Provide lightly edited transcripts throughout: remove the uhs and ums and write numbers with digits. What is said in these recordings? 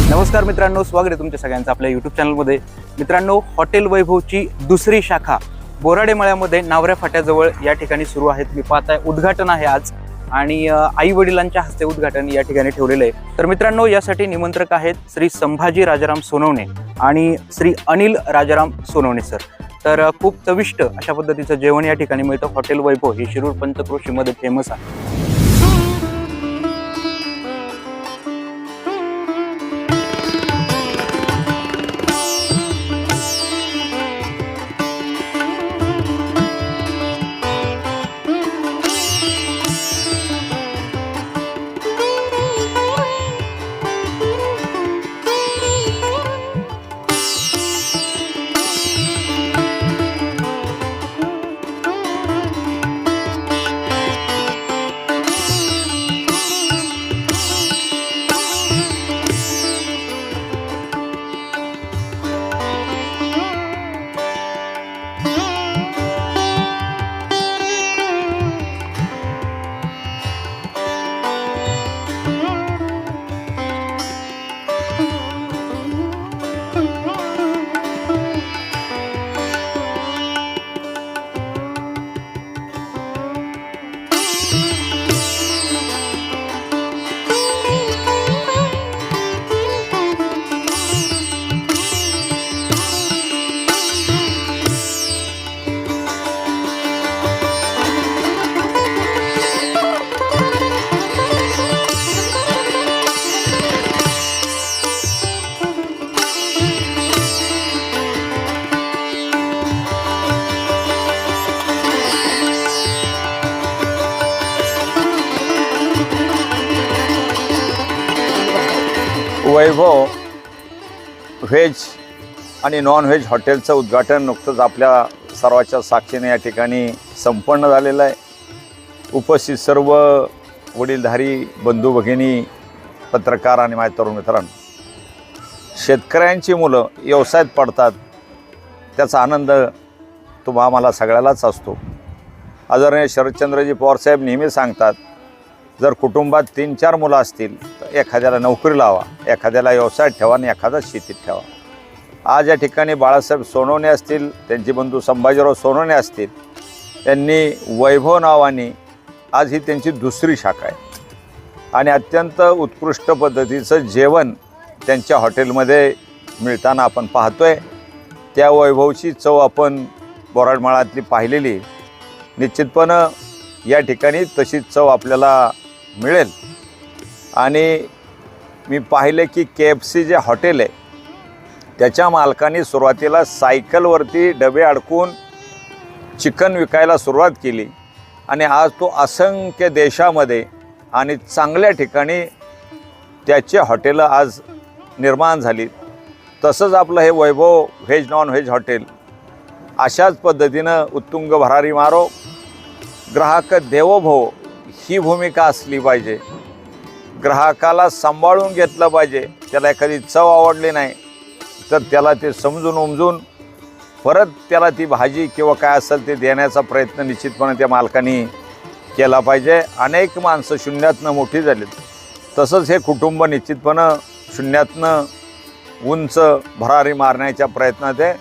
नमस्कार मित्रांनो, स्वागत आहे तुमच्या सगळ्यांचं आपल्या यूट्यूब चॅनलमध्ये। मित्रांनो, हॉटेल वैभवची दुसरी शाखा बोराडे मळ्यामध्ये नावऱ्या फाट्याजवळ या ठिकाणी सुरू आहे। तुम्ही पाहताय उद्घाटन आहे आज आणि आई वडिलांच्या हस्ते उद्घाटन या ठिकाणी ठेवलेलं आहे। तर मित्रांनो, यासाठी निमंत्रक आहेत श्री संभाजी राजाराम सोनवणे आणि श्री अनिल राजाराम सोनवणे सर। तर खूप चविष्ट अशा पद्धतीचं जेवण या ठिकाणी मिळतं। हॉटेल वैभव हे शिरूर पंचक्रोशीमध्ये फेमस आहे। वैभव व्हेज आणि नॉन व्हेज हॉटेलचं उद्घाटन नुकतंच आपल्या सर्वांच्या साक्षीने या ठिकाणी संपन्न झालेलं आहे। उपस्थित सर्व वडीलधारी बंधू भगिनी, पत्रकार आणि माझ्या तरुण मित्रांनो, शेतकऱ्यांची मुलं व्यवसायात पडतात त्याचा आनंद आम्हाला सगळ्यालाच असतो। आदरणीय शरदचंद्रजी पवारसाहेब नेहमी सांगतात, जर कुटुंबात 3-4 मुलं असतील तर एखाद्याला नोकरी लावा, एखाद्याला व्यवसायात ठेवा आणि एखादा शेतीत ठेवा। आज या ठिकाणी बाळासाहेब सोनवणे असतील, त्यांचे बंधू संभाजीराव सोनवणे असतील, त्यांनी वैभव नावाने आज ही त्यांची दुसरी शाखा आहे आणि अत्यंत उत्कृष्ट पद्धतीचं जेवण त्यांच्या हॉटेलमध्ये मिळताना आपण पाहतोय। त्या वैभवची चव आपण बोराडमाळातली पाहिलेली, निश्चितपणे या ठिकाणी तशीच चव आपल्याला मिळेल। आणि मी पाहिले की KFC जे हॉटेल आहे त्याच्या मालकांनी सुरुवातीला सायकलवरती डबे अडकून चिकन विकायला सुरुवात केली आणि आज तो असंख्य देशामध्ये आणि चांगल्या ठिकाणी त्याचे हॉटेलं आज निर्माण झाली। तसंच आपलं हे वैभव व्हेज नॉन व्हेज हॉटेल अशाच पद्धतीनं उत्तुंग भरारी मारो, ग्राहक देवोभव ही भूमिका असली पाहिजे। ग्राहकाला सांभाळून घेतलं पाहिजे। त्याला एखादी चव आवडली नाही तर त्याला ते समजून उमजून परत त्याला ती भाजी किंवा काय असेल ते देण्याचा प्रयत्न निश्चितपणे त्या मालकांनी केला पाहिजे। अनेक माणसं शून्यातनं मोठी झालीत, तसंच हे कुटुंब निश्चितपणे शून्यातनं उंच भरारी मारण्याच्या प्रयत्नात आहे।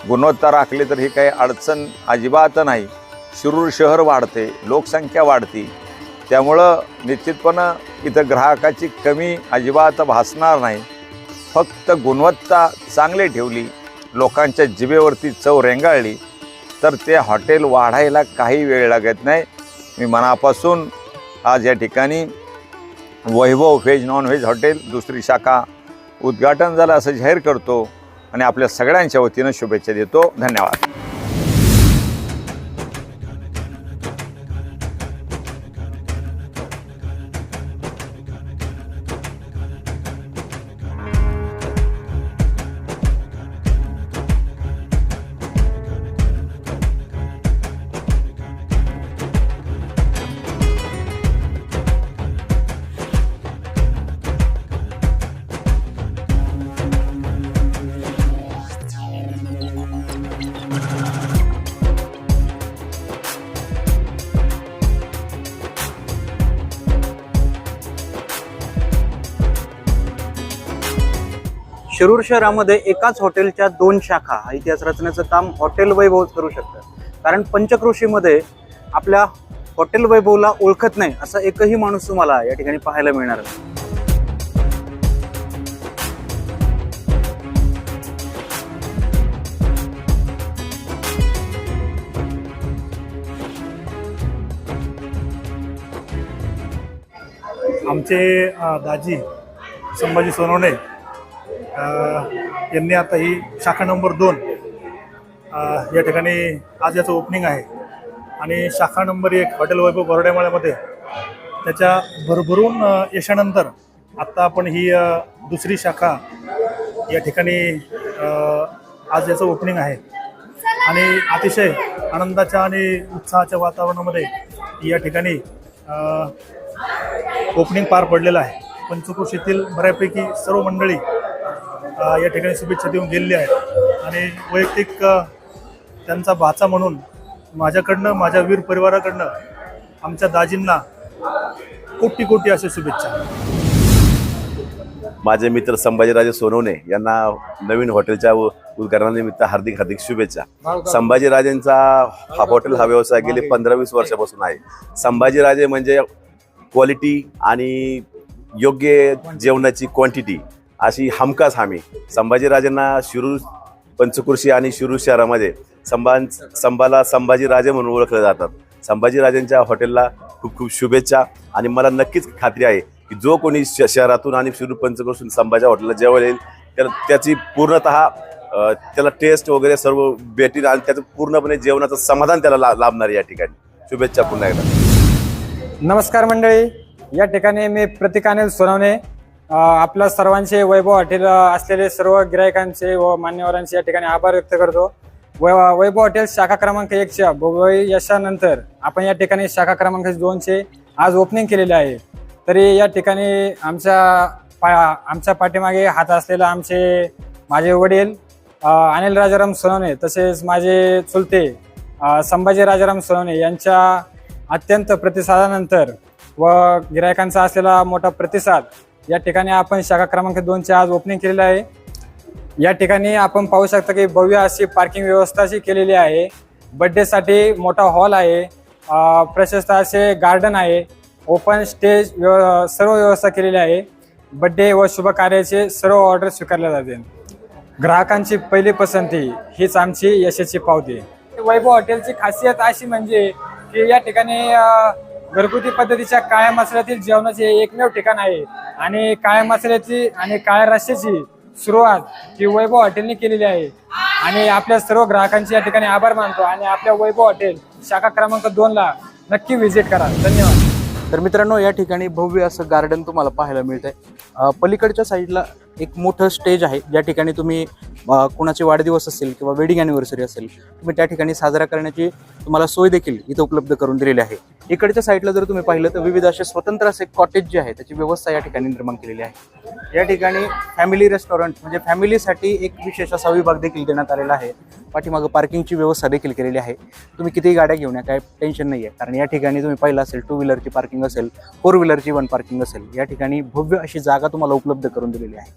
गुणवत्ता राखली तर ही काही अडचण अजिबात नाही। शिरूर शहर वाढते, लोकसंख्या वाढती, त्यामुळं निश्चितपणे इथं ग्राहकाची कमी अजिबात भासणार नाही। फक्त गुणवत्ता चांगली ठेवली, लोकांच्या जिभेवरती चव रेंगाळली तर ते हॉटेल वाढायला काही वेळ लागत नाही। मी मनापासून आज या ठिकाणी वैभव व्हेज नॉन व्हेज हॉटेल दुसरी शाखा उद्घाटन झालं असं जाहीर करतो आणि आपल्या सगळ्यांच्या वतीनं शुभेच्छा देतो। धन्यवाद। शिरूर शहरामध्ये एकाच हॉटेलच्या 2 शाखा हा इतिहास रचण्याचं काम हॉटेल वैभव करू शकतं. कारण पंचक्रोशीमध्ये आपल्या हॉटेल वैभवला ओळखत नाही असा एकही माणूस तुम्हाला या ठिकाणी पाहायला मिळणार नाही. आमचे दाजी संभाजी सोनवणे यांनी आता ही शाखा नंबर 2 या ठिकाणी आज याचं ओपनिंग आहे. आणि शाखा नंबर 1 हॉटेल वैभव बोराडेमाळ्यामध्ये त्याच्या भरभरून यशानंतर आत्ता आपण ही दुसरी शाखा या ठिकाणी आज याचं ओपनिंग आहे. आणि अतिशय आनंदाच्या आणि उत्साहाच्या वातावरणामध्ये या ठिकाणी ओपनिंग पार पडलेलं आहे. पंचक्रोशीतील बऱ्यापैकी सर्व मंडळी या ठिकाणी शुभेच्छा देऊन गेलेली आहेत. आणि वैयक्तिक त्यांचा भाचा म्हणून माझ्याकडनं, माझ्या वीर परिवाराकडनं आमच्या दाजींना कोटी कोटी अशा शुभेच्छा. माझे मित्र संभाजीराजे सोनवणे यांना नवीन हॉटेलच्या उद्घाटनानिमित्त हार्दिक हार्दिक शुभेच्छा. संभाजीराजेंचा हा हॉटेल हा व्यवसाय गेले 15-20 वर्षापासून आहे. संभाजीराजे म्हणजे क्वालिटी आणि योग्य जेवणाची क्वांटिटी अशी हमखास हमी. संभाजीराजेंना शिरूर पंचक्रोशी आणि शिरूर शहरामध्ये संभाला संभाजीराजे म्हणून ओळखले जातात. संभाजीराजेंच्या हॉटेलला खूप खूप शुभेच्छा. आणि मला नक्कीच खात्री आहे की जो कोणी शहरातून आणि शिरूर पंचक्रोशी संभाजी हॉटेलला जेवायला येईल त्याची पूर्णतः त्याला टेस्ट वगैरे सर्व भेटेल आणि त्याचं पूर्णपणे जेवणाचं समाधान त्याला लाभणार आहे. या ठिकाणी शुभेच्छा पुन्हा एकदा. नमस्कार मंडळी, या ठिकाणी मी प्रतीक अनिल सोनवणे आपल्या सर्वांचे वैभव हॉटेल असलेले सर्व गिरायकांचे व मान्यवरांचे या ठिकाणी आभार व्यक्त करतो. वैभव हॉटेल शाखा क्रमांक 1च्या भव्य यशानंतर आपण या ठिकाणी शाखा क्रमांक 2चे आज ओपनिंग केलेले आहे. तरी या ठिकाणी आमच्या पाठीमागे हात असलेला माझे वडील अनिल राजाराम सोनवणे तसेच माझे चुलते संभाजी राजाराम सोनवणे यांच्या अत्यंत प्रतिसादानंतर व गिरायकांचा असलेला मोठा प्रतिसाद या ठिकाणी आपण शाखा क्रमांक 2चे आज ओपनिंग केलेलं आहे. या ठिकाणी आपण पाहू शकता की भव्य अशी पार्किंग व्यवस्थाची केलेली आहे. बड्डेसाठी मोठा हॉल आहे, प्रशस्त असे गार्डन आहे, ओपन स्टेज सर्व व्यवस्था केलेली आहे. बड्डे व शुभ कार्याचे सर्व ऑर्डर स्वीकारले जाते. ग्राहकांची पहिली पसंती हीच आमची यशाची पावती. वैभव हॉटेलची खासियत अशी म्हणजे की या ठिकाणी घरगुती पद्धतीच्या काळ्या मसाल्यातील जेवणाचे एकमेव ठिकाण आहे. आणि काळ्या मसाल्याची आणि काळ्या रश्श्याची सुरुवात ही वैभव हॉटेलने केलेली आहे. आणि आपल्या सर्व ग्राहकांचे या ठिकाणी आभार मानतो. आणि आपल्या वैभव हॉटेल शाखा क्रमांक 2ला नक्की व्हिजिट करा. धन्यवाद. तर मित्रांनो, या ठिकाणी भव्य असं गार्डन तुम्हाला पाहायला मिळतंय. पलीकडच्या साईडला एक मोठं स्टेज आहे, ज्या ठिकाणी तुम्ही कुणाचे वाढदिवस असेल किंवा वेडिंग अॅनिव्हर्सरी असेल तुम्ही त्या ठिकाणी साजरा करण्याची तुम्हाला सोय देखील इथं उपलब्ध करून दिलेली आहे. इकडच्या साईडला जर तुम्ही पाहिलं तर विविध असे स्वतंत्र असे कॉटेज जे आहे त्याची व्यवस्था या ठिकाणी निर्माण केलेली आहे. या ठिकाणी फॅमिली रेस्टॉरंट म्हणजे फॅमिलीसाठी एक विशेष असा विभाग देखील देण्यात आलेला आहे. पाठीमागं पार्किंगची व्यवस्था देखील केलेली आहे. तुम्ही कितीही गाड्या घेऊन या, काय टेन्शन नाही आहे. कारण या ठिकाणी तुम्ही पाहिलं असेल 2 व्हीलरची पार्किंग असेल, 4 व्हीलरची 1 पार्किंग असेल. या ठिकाणी भव्य अशी जागा तुम्हाला उपलब्ध करून दिलेली आहे.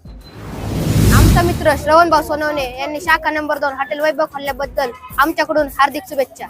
आमचा मित्र श्रवण भाऊ सोनवणे यांनी शाखा नंबर 2 हॉटेल वैभव खोलल्याबद्दल आमच्याकडून हार्दिक शुभेच्छा.